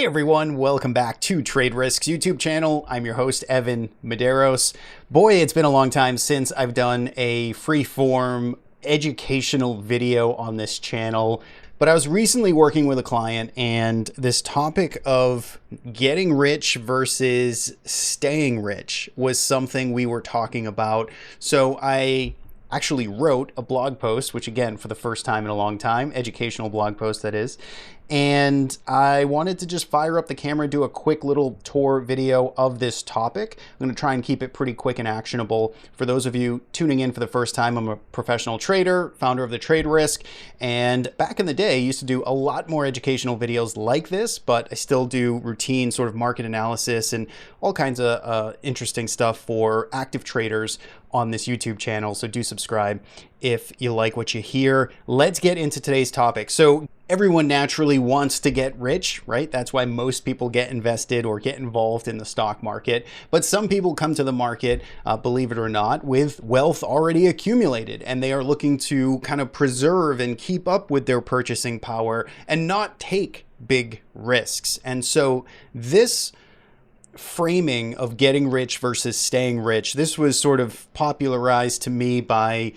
Hey everyone, welcome back to Trade Risks YouTube channel. I'm your host, Evan Medeiros. Boy, it's been a long time since I've done a free-form educational video on this channel, but I was recently working with a client and this topic of getting rich versus staying rich was something we were talking about. So I actually wrote a blog post, which again, for the first time in a long time, educational blog post that is, and I wanted to just fire up the camera and do a quick little tour video of this topic. I'm going to try and keep it pretty quick and actionable. For those of you tuning in for the first time, I'm a professional trader, founder of the Trade Risk, and back in the day, I used to do a lot more educational videos like this, but I still do routine sort of market analysis and all kinds of interesting stuff for active traders on this YouTube channel. So do subscribe if you like what you hear. Let's get into today's topic. So everyone naturally wants to get rich, right? That's why most people get invested or get involved in the stock market. But some people come to the market, believe it or not, with wealth already accumulated, and they are looking to kind of preserve and keep up with their purchasing power and not take big risks. And so this framing of getting rich versus staying rich, this was sort of popularized to me by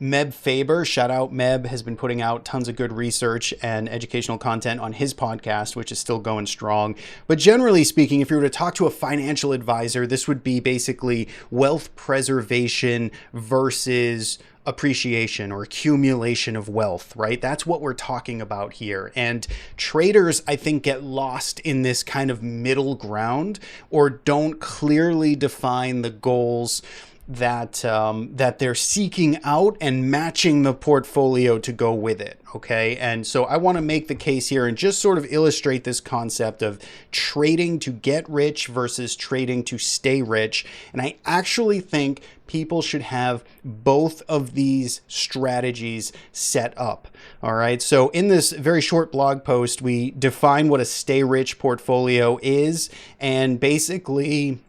Meb Faber. Shout out Meb, has been putting out tons of good research and educational content on his podcast, which is still going strong. But generally speaking, if you were to talk to a financial advisor, this would be basically wealth preservation versus appreciation or accumulation of wealth, right? That's what we're talking about here. And traders, I think, get lost in this kind of middle ground or don't clearly define the goals that they're seeking out and matching the portfolio to go with it. Okay. And so I want to make the case here and just sort of illustrate this concept of trading to get rich versus trading to stay rich. And I actually think people should have both of these strategies set up. All right. So in this very short blog post, we define what a stay rich portfolio is, and basically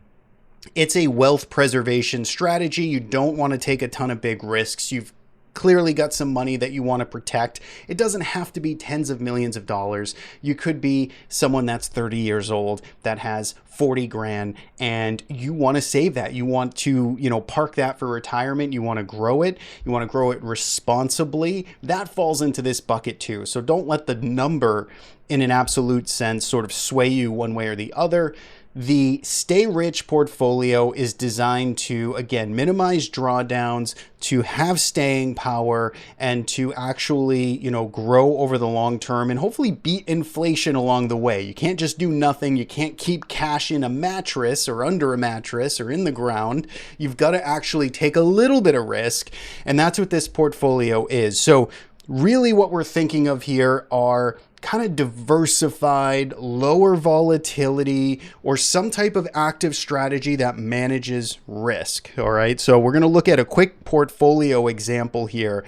it's a wealth preservation strategy. You don't want to take a ton of big risks. You've clearly got some money that you want to protect. It doesn't have to be tens of millions of dollars. You could be someone that's 30 years old that has 40 grand and you want to save that. You want to, park that for retirement. You want to grow it. You want to grow it responsibly. That falls into this bucket too. So don't let the number in an absolute sense sort of sway you one way or the other. The Stay Rich portfolio is designed to, again, minimize drawdowns, to have staying power, and to actually, grow over the long term and hopefully beat inflation along the way. You can't just do nothing. You can't keep cash in a mattress or under a mattress or in the ground. You've got to actually take a little bit of risk, and that's what this portfolio is. So really what we're thinking of here are kind of diversified, lower volatility, or some type of active strategy that manages risk. All right. So we're going to look at a quick portfolio example here,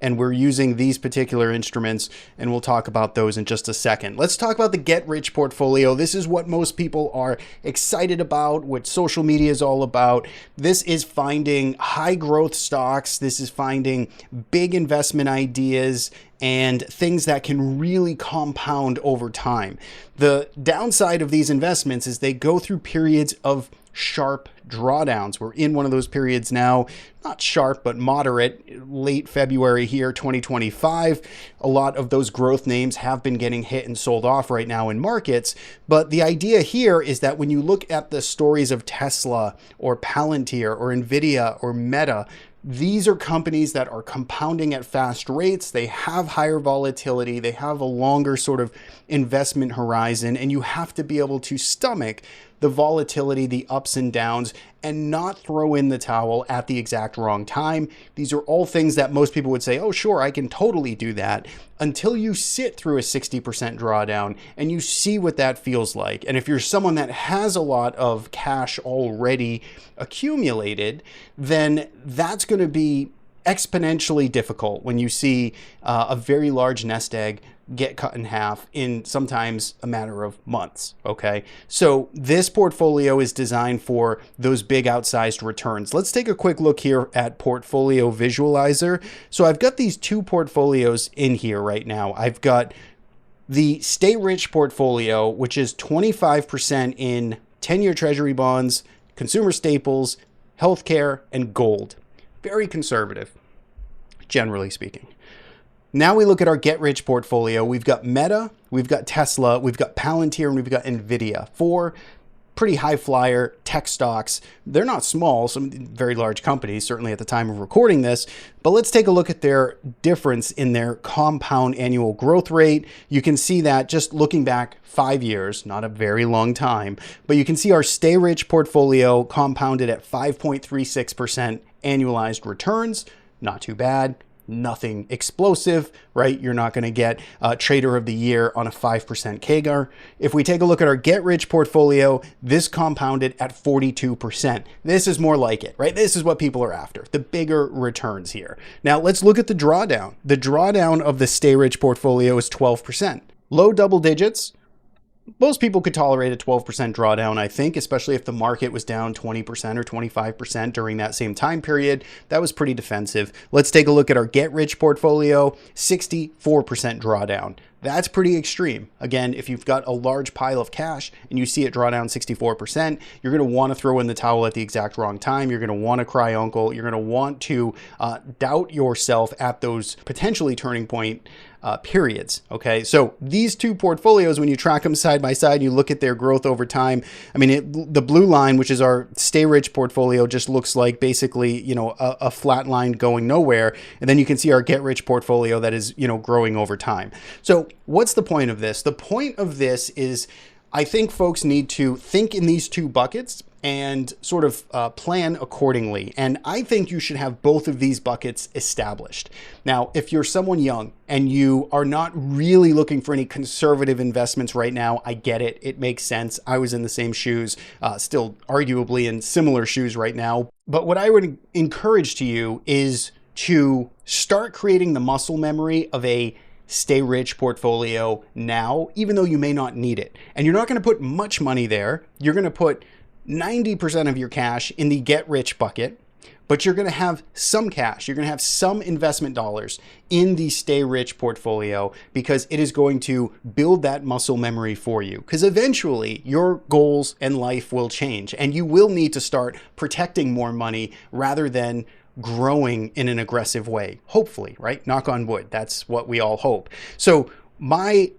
and we're using these particular instruments, and we'll talk about those in just a second. Let's talk about the Get Rich portfolio. This is what most people are excited about, what social media is all about. This is finding high growth stocks. This is finding big investment ideas and things that can really compound over time. The downside of these investments is they go through periods of sharp drawdowns. We're in one of those periods now, not sharp, but moderate, late February here, 2025. A lot of those growth names have been getting hit and sold off right now in markets. But the idea here is that when you look at the stories of Tesla or Palantir or Nvidia or Meta, these are companies that are compounding at fast rates. They have higher volatility. They have a longer sort of investment horizon, and you have to be able to stomach the volatility, the ups and downs, and not throw in the towel at the exact wrong time. These are all things that most people would say, oh, sure, I can totally do that, until you sit through a 60% drawdown and you see what that feels like. And if you're someone that has a lot of cash already accumulated, then that's going to be exponentially difficult when you see a very large nest egg get cut in half in sometimes a matter of months. Okay. So this portfolio is designed for those big outsized returns. Let's take a quick look here at Portfolio Visualizer. So I've got these two portfolios in here right now. I've got The Stay Rich portfolio, which is 25% in 10-year treasury bonds, consumer staples, healthcare, and gold. Very conservative, generally speaking. Now we look at our Get Rich portfolio. We've got Meta, we've got Tesla, we've got Palantir, and we've got Nvidia. Four pretty high flyer tech stocks. They're not small, some very large companies, certainly at the time of recording this, but let's take a look at their difference in their compound annual growth rate. You can see that just looking back 5 years, not a very long time, but you can see our Stay Rich portfolio compounded at 5.36% annualized returns. Not too bad. Nothing explosive, right? You're not going to get Trader of the Year on a 5% CAGR. If we take a look at our Get Rich portfolio, this compounded at 42%. This is more like it, right? This is what people are after, the bigger returns here. Now let's look at the drawdown. The drawdown of the Stay Rich portfolio is 12%. Low double digits. Most people could tolerate a 12% drawdown, I think, especially if the market was down 20% or 25% during that same time period. That was pretty defensive. Let's take a look at our Get Rich portfolio, 64% drawdown. That's pretty extreme. Again, if you've got a large pile of cash and you see it draw down 64%, you're going to want to throw in the towel at the exact wrong time. You're going to want to cry uncle. You're going to want to doubt yourself at those potentially turning point periods. Okay, so these two portfolios, when you track them side by side, you look at their growth over time. I mean, the blue line, which is our Stay Rich portfolio, just looks like basically, a flat line going nowhere. And then you can see our Get Rich portfolio that is, growing over time. So what's the point of this? The point of this is, I think folks need to think in these two buckets and sort of plan accordingly. And I think you should have both of these buckets established. Now, if you're someone young and you are not really looking for any conservative investments right now, I get it. It makes sense. I was in the same shoes, still arguably in similar shoes right now. But what I would encourage to you is to start creating the muscle memory of a Stay Rich portfolio now, even though you may not need it. And you're not going to put much money there. You're going to put 90% of your cash in the Get Rich bucket, but you're going to have some cash. You're going to have some investment dollars in the Stay Rich portfolio because it is going to build that muscle memory for you. Because eventually your goals and life will change and you will need to start protecting more money rather than growing in an aggressive way. Hopefully, right? Knock on wood. That's what we all hope. So my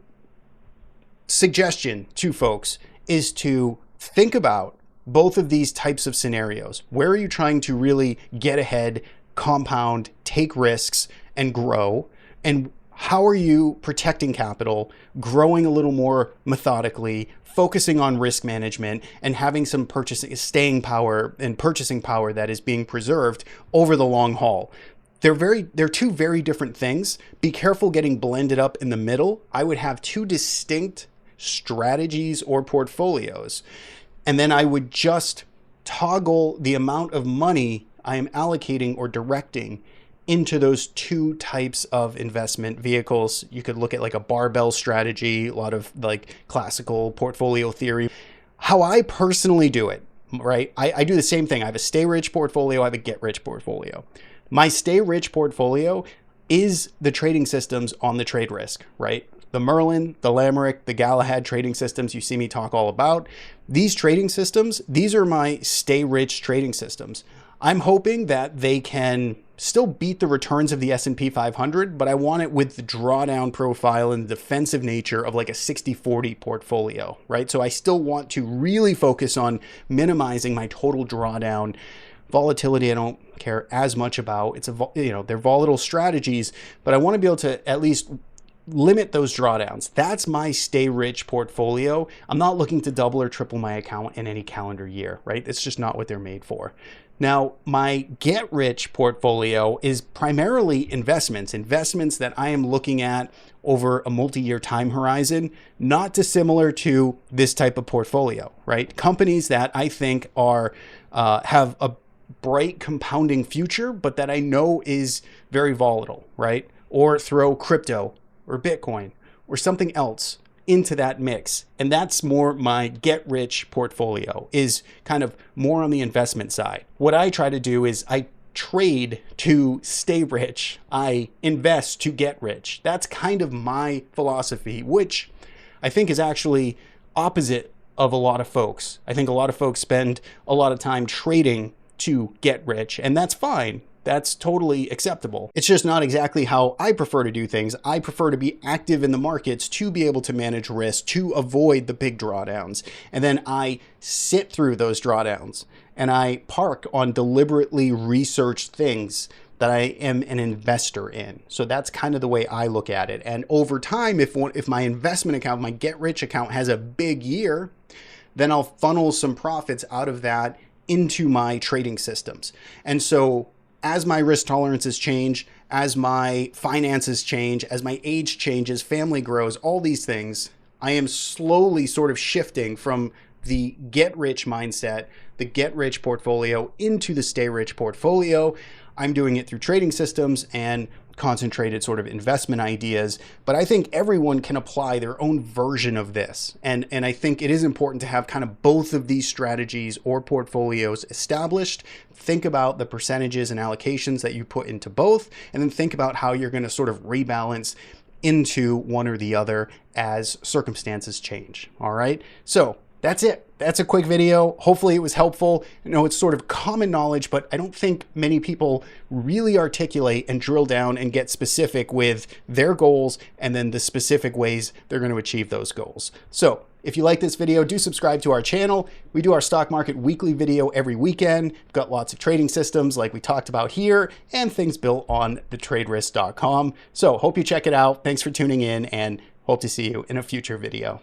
suggestion to folks is to think about both of these types of scenarios. Where are you trying to really get ahead, compound, take risks, and grow? And how are you protecting capital, growing a little more methodically, focusing on risk management, and having some staying power and purchasing power that is being preserved over the long haul? They're two very different things. Be careful getting blended up in the middle. I would have two distinct strategies or portfolios. And then I would just toggle the amount of money I am allocating or directing into those two types of investment vehicles. You could look at like a barbell strategy, a lot of like classical portfolio theory. How I personally do it, right? I do the same thing. I have a Stay Rich portfolio. I have a Get Rich portfolio. My Stay Rich portfolio is the trading systems on the trade risk, right? The Merlin, the Lamerick, the Galahad trading systems you see me talk all about. These trading systems, these are my Stay Rich trading systems. I'm hoping that they can still beat the returns of the S&P 500, but I want it with the drawdown profile and the defensive nature of like a 60-40 portfolio, right? So I still want to really focus on minimizing my total drawdown. Volatility, I don't care as much about. They're volatile strategies, but I want to be able to at least limit those drawdowns. That's my Stay Rich portfolio. I'm not looking to double or triple my account in any calendar year, right? It's just not what they're made for. Now, my Get Rich portfolio is primarily investments that I am looking at over a multi-year time horizon, not dissimilar to this type of portfolio, right? Companies that I think have a bright compounding future, but that I know is very volatile, right? Or throw crypto or Bitcoin or something else into that mix. And that's more my Get Rich portfolio, is kind of more on the investment side. What I try to do is I trade to stay rich. I invest to get rich. That's kind of my philosophy, which I think is actually opposite of a lot of folks. I think a lot of folks spend a lot of time trading to get rich, and that's fine. That's totally acceptable. It's just not exactly how I prefer to do things. I prefer to be active in the markets to be able to manage risk, to avoid the big drawdowns. And then I sit through those drawdowns and I park on deliberately researched things that I am an investor in. So that's kind of the way I look at it. And over time, if my investment account, my get rich account has a big year, then I'll funnel some profits out of that into my trading systems. And so as my risk tolerances change, as my finances change, as my age changes, family grows, all these things, I am slowly sort of shifting from the get rich mindset, the get rich portfolio, into the stay rich portfolio. I'm doing it through trading systems and concentrated sort of investment ideas, but I think everyone can apply their own version of this. And I think it is important to have kind of both of these strategies or portfolios established. Think about the percentages and allocations that you put into both, and then think about how you're going to sort of rebalance into one or the other as circumstances change. All right. So that's it. That's a quick video. Hopefully it was helpful. I know it's sort of common knowledge, but I don't think many people really articulate and drill down and get specific with their goals and then the specific ways they're going to achieve those goals. So if you like this video, do subscribe to our channel. We do our stock market weekly video every weekend. We've got lots of trading systems like we talked about here and things built on thetraderisk.com. So hope you check it out. Thanks for tuning in and hope to see you in a future video.